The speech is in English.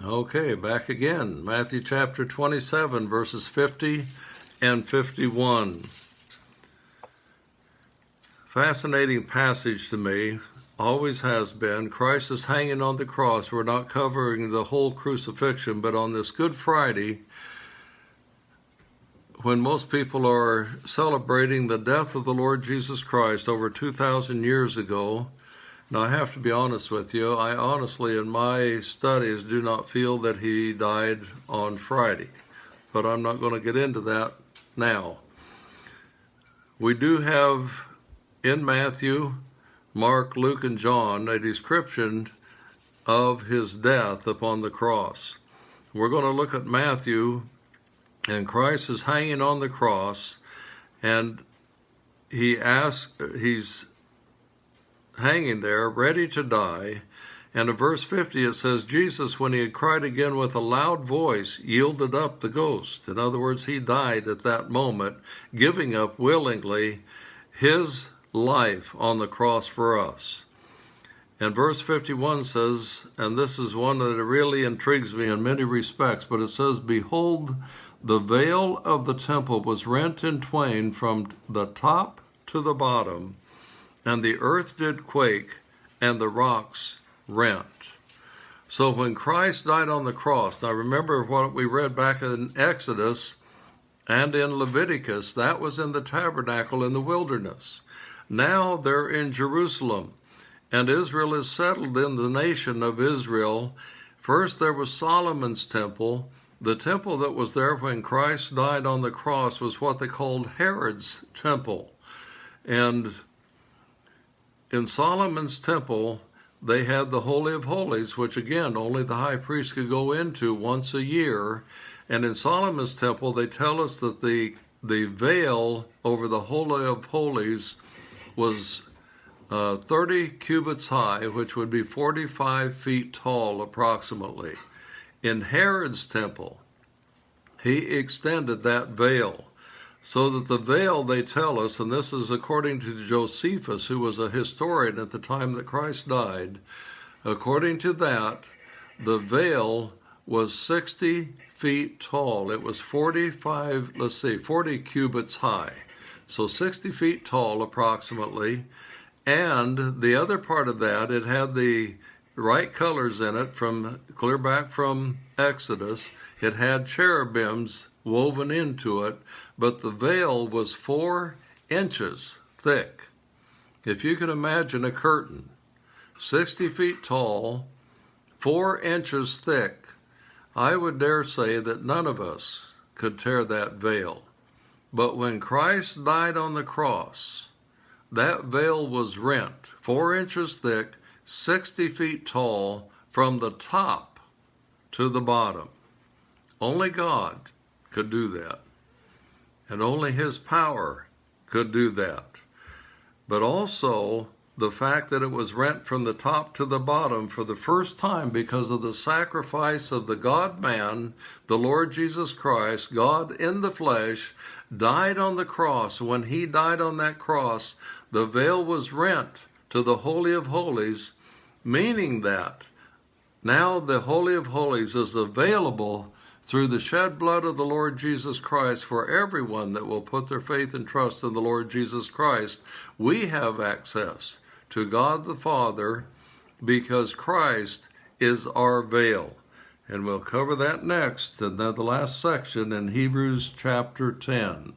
Okay, back again. Matthew chapter 27, verses 50 and 51. Fascinating passage to me, always has been. Christ is hanging on the cross. We're not covering the whole crucifixion, but on this Good Friday, when most people are celebrating the death of the Lord Jesus Christ over 2,000 years ago. Now, I have to be honest with you. I honestly, in my studies, do not feel that he died on Friday, but I'm not going to get into that now. We do have in Matthew, Mark, Luke, and John a description of his death upon the cross. We're going to look at Matthew, and Christ is hanging on the cross, and he's hanging there, ready to die. And in verse 50 it says, Jesus, when he had cried again with a loud voice, yielded up the ghost. In other words, he died at that moment, giving up willingly his life on the cross for us. And verse 51 says, and this is one that really intrigues me in many respects, but it says, behold, the veil of the temple was rent in twain from the top to the bottom, and the earth did quake, and the rocks rent. So when Christ died on the cross, now remember what we read back in Exodus and in Leviticus, that was in the tabernacle in the wilderness. Now they're in Jerusalem, and Israel is settled in the nation of Israel. First there was Solomon's temple. The temple that was there when Christ died on the cross was what they called Herod's temple. And in Solomon's temple, they had the Holy of Holies, which again, only the high priest could go into once a year. And in Solomon's temple, they tell us that the veil over the Holy of Holies was 30 cubits high, which would be 45 feet tall approximately. In Herod's temple, he extended that veil, so that the veil, they tell us, and this is according to Josephus, who was a historian at the time that Christ died, according to that, the veil was 60 feet tall. It was 40 cubits high. So 60 feet tall approximately. And the other part of that, it had the right colors in it from clear back from Exodus. It had cherubims woven into it, but the veil was 4 inches thick. If you can imagine a curtain, 60 feet tall, 4 inches thick, I would dare say that none of us could tear that veil. But when Christ died on the cross, that veil was rent, 4 inches thick, 60 feet tall, from the top to the bottom. Only God could do that. And only his power could do that. But also the fact that it was rent from the top to the bottom for the first time because of the sacrifice of the God-man, the Lord Jesus Christ, God in the flesh, died on the cross. When he died on that cross, the veil was rent to the Holy of Holies, meaning that now the Holy of Holies is available through the shed blood of the Lord Jesus Christ for everyone that will put their faith and trust in the Lord Jesus Christ. We have access to God the Father because Christ is our veil. And we'll cover that next, and then the last section in Hebrews chapter 10.